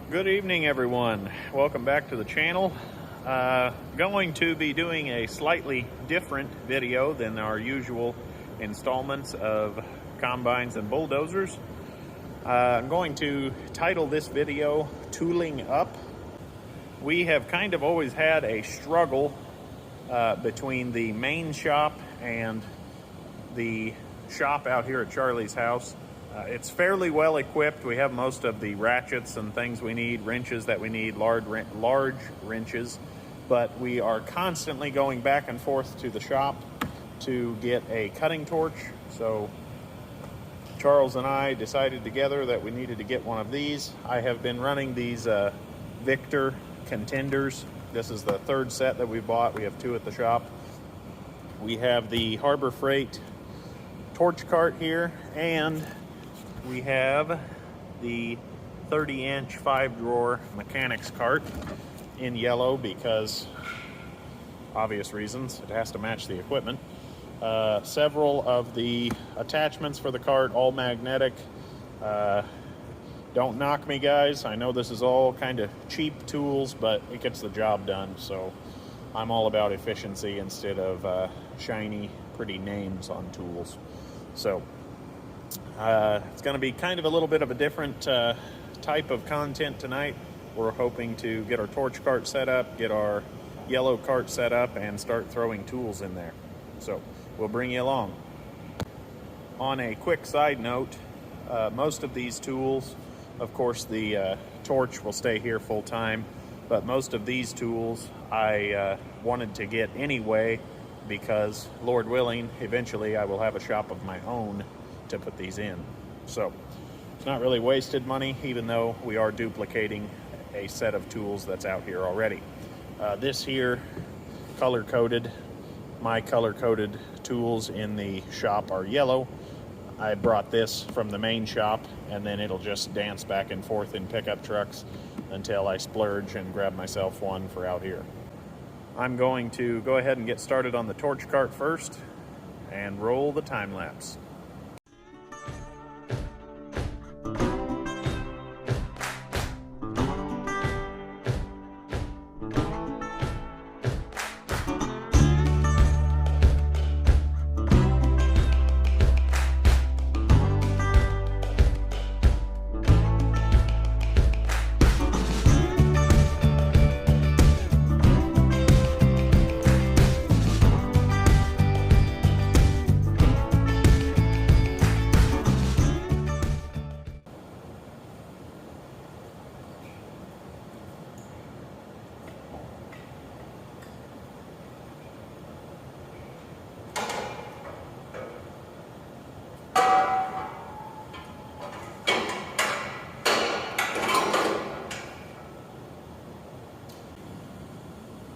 Good evening, everyone. Welcome back to the channel. Going to be doing a slightly different video than our usual installments of combines and bulldozers. I'm going to title this video Tooling Up. We have kind of always had a struggle between the main shop and the shop out here at Charlie's house. It's fairly well equipped. We have most of the ratchets and things we need, wrenches that we need, large wrenches, but we are constantly going back and forth to the shop to get a cutting torch. So Charles and I decided together that we needed to get one of these. I have been running these Victor contenders. This is the third set that we bought. We have two at the shop. We have the Harbor Freight torch cart here, and we have the 30-inch 5-drawer mechanics cart in yellow because obvious reasons. It has to match the equipment. Several of the attachments for the cart, all magnetic. Don't knock me, guys. I know this is all kind of cheap tools, but it gets the job done. So I'm all about efficiency instead of shiny, pretty names on tools. So it's going to be kind of a little bit of a different type of content tonight. We're hoping to get our torch cart set up, get our yellow cart set up, and start throwing tools in there. So we'll bring you along. On a quick side note, most of these tools, of course the torch will stay here full time, but most of these tools I wanted to get anyway because, Lord willing, eventually I will have a shop of my own to put these in. So it's not really wasted money, even though we are duplicating a set of tools that's out here already. This here, color-coded. My color-coded tools in the shop are yellow. I brought this from the main shop, and then it'll just dance back and forth in pickup trucks until I splurge and grab myself one for out here. I'm going to go ahead and get started on the torch cart first and roll the time lapse.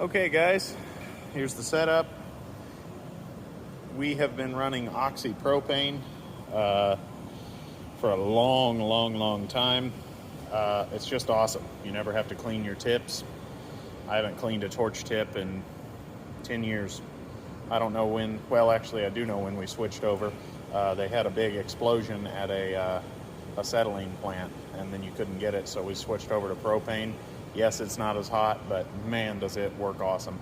Okay guys, here's the setup. We have been running oxypropane for a long time. It's just awesome. You never have to clean your tips. I haven't cleaned a torch tip in 10 years. I don't know when, well actually I do know when we switched over. They had a big explosion at a acetylene plant, and then you couldn't get it, so we switched over to propane. Yes, it's not as hot, but man, does it work awesome.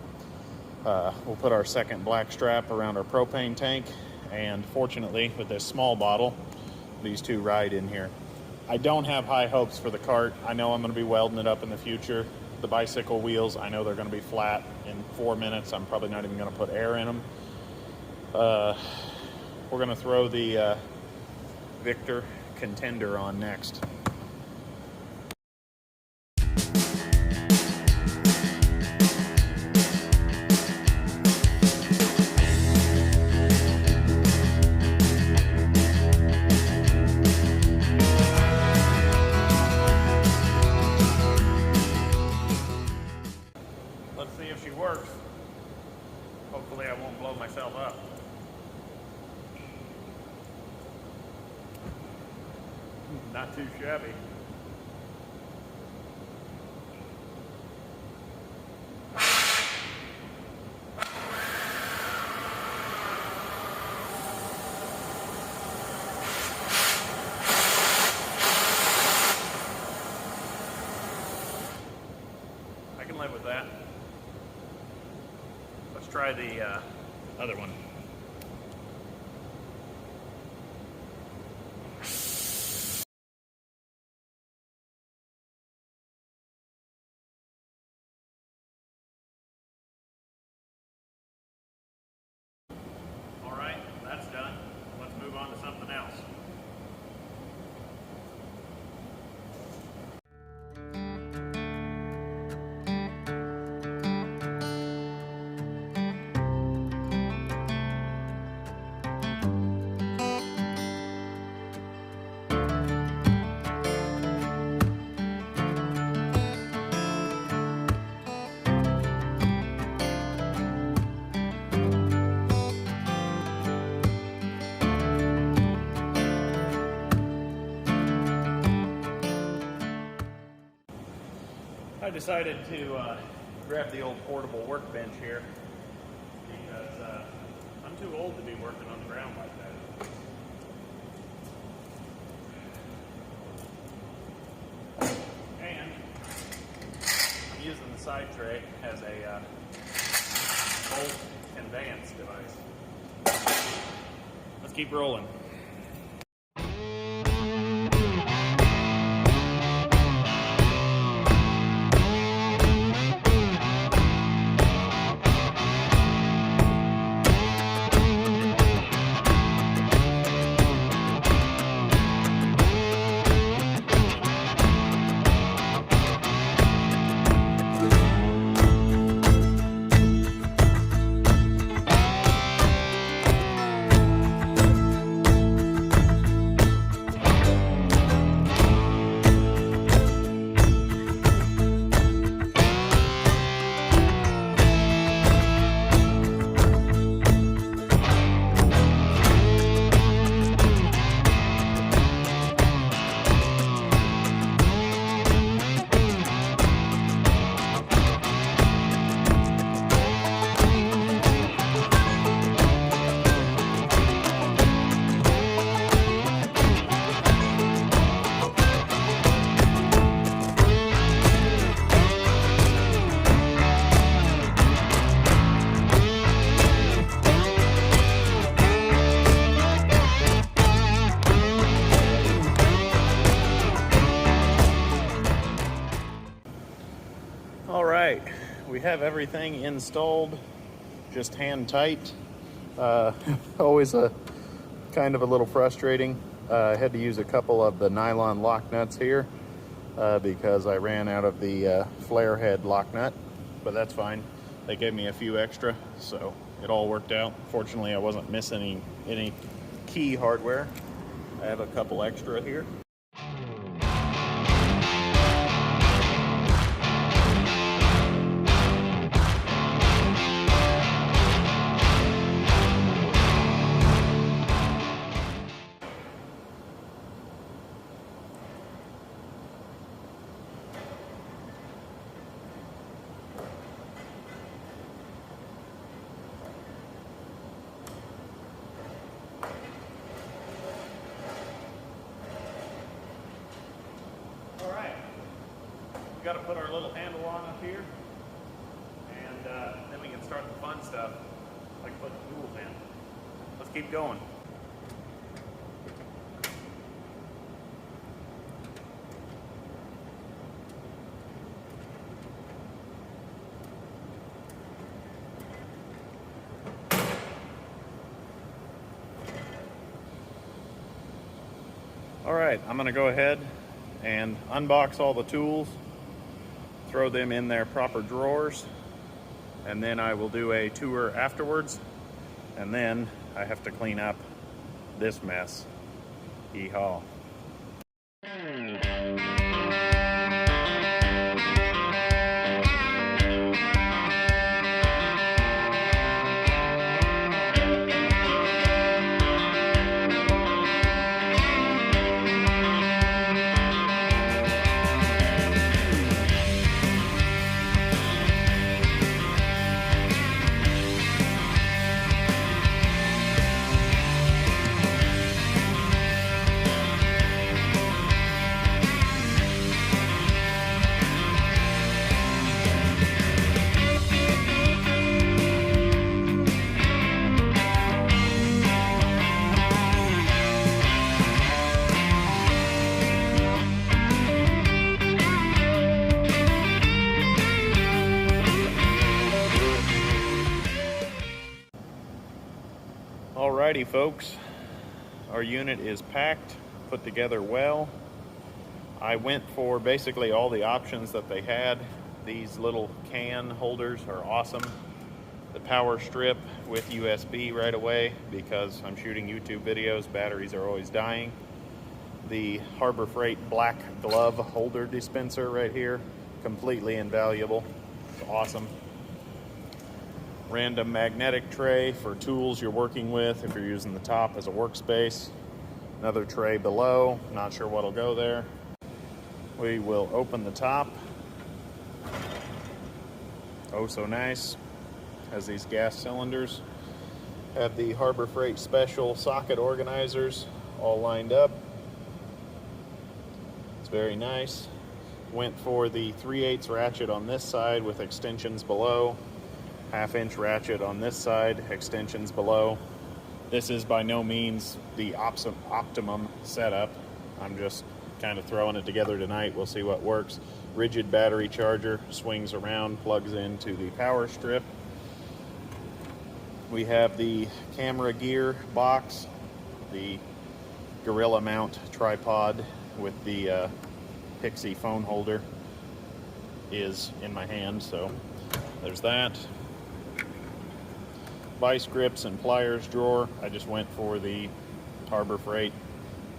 We'll put our second black strap around our propane tank, and fortunately, with this small bottle, these two ride in here. I don't have high hopes for the cart. I know I'm going to be welding it up in the future. The bicycle wheels, I know they're going to be flat in 4 minutes. I'm probably not even going to put air in them. We're going to throw the Victor contender on next. Let's see if she works. Hopefully I won't blow myself up. Not too shabby. can live with that. Let's try the other one. All right, that's done. Let's move on to something else. I decided to grab the old portable workbench here because I'm too old to be working on the ground like that. And I'm using the side tray as a bolt conveyance device. Let's keep rolling. All right, we have everything installed, just hand tight. Always a kind of a little frustrating. I had to use a couple of the nylon lock nuts here because I ran out of the flare head lock nut, but that's fine. They gave me a few extra, so it all worked out. Fortunately, I wasn't missing any key hardware. I have a couple extra here. Got to put our little handle on up here, and then we can start the fun stuff, like putting tools in. Let's keep going. All right, I'm going to go ahead and unbox all the tools, throw them in their proper drawers, and then I will do a tour afterwards, and then I have to clean up this mess. Yeehaw. Alrighty folks, our unit is packed, put together well. I went for basically all the options that they had. These little can holders are awesome. The power strip with USB right away because I'm shooting YouTube videos, batteries are always dying. The Harbor Freight black glove holder dispenser right here, completely invaluable. It's awesome. Random magnetic tray for tools you're working with if you're using the top as a workspace. Another tray below, not sure what'll go there. We will open the top. Oh, so nice. Has these gas cylinders. Have the Harbor Freight special socket organizers all lined up. It's very nice. Went for the 3/8 ratchet on this side with extensions below. 1/2-inch ratchet on this side, extensions below. This is by no means the optimum setup. I'm just kind of throwing it together tonight. We'll see what works. Rigid battery charger, swings around, plugs into the power strip. We have the camera gear box, the Gorilla mount tripod with the Pixie phone holder is in my hand, so there's that. Vice grips and pliers drawer. I just went for the Harbor Freight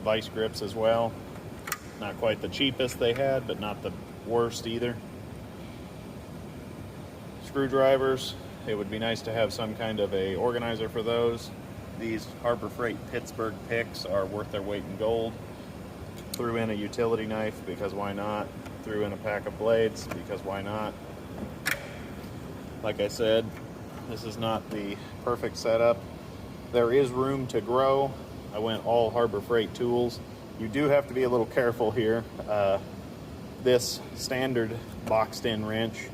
vice grips as well. Not quite the cheapest they had, but not the worst either. Screwdrivers. It would be nice to have some kind of a organizer for those. These Harbor Freight Pittsburgh picks are worth their weight in gold. Threw in a utility knife because why not? Threw in a pack of blades because why not? Like I said, this is not the perfect setup. There is room to grow. I went all Harbor Freight tools. You do have to be a little careful here. This standard boxed in wrench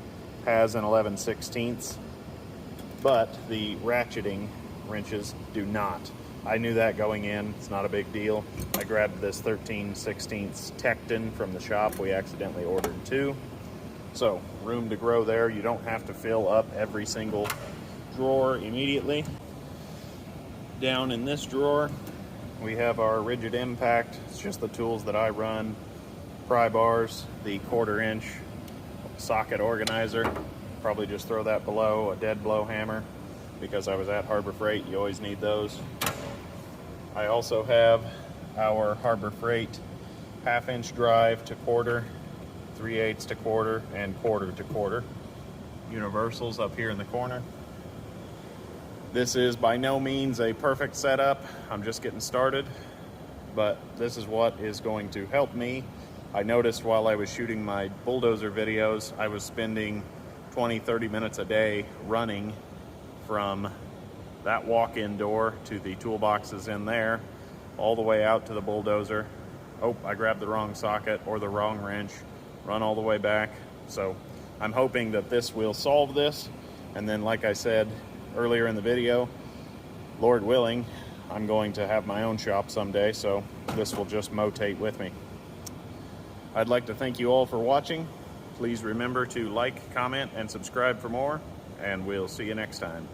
has an 11/16, but the ratcheting wrenches do not. I knew that going in. It's not a big deal. I grabbed this 13/16 Tecton from the shop. We accidentally ordered two. So room to grow there. You don't have to fill up every single drawer immediately. Down in this drawer, we have our rigid impact. It's just the tools that I run. Pry bars, the 1/4-inch socket organizer. Probably just throw that below. A dead blow hammer, because I was at Harbor Freight, you always need those. I also have our Harbor Freight 1/2-inch drive to 1/4, 3/8 to 1/4, and 1/4 to 1/4. Universals up here in the corner. This is by no means a perfect setup. I'm just getting started, but this is what is going to help me. I noticed while I was shooting my bulldozer videos, I was spending 20-30 minutes a day running from that walk-in door to the toolboxes in there, all the way out to the bulldozer. Oh, I grabbed the wrong socket or the wrong wrench, run all the way back. So I'm hoping that this will solve this. And then, like I said earlier in the video, Lord willing, I'm going to have my own shop someday, so this will just motate with me. I'd like to thank you all for watching. Please remember to like, comment, and subscribe for more, and we'll see you next time.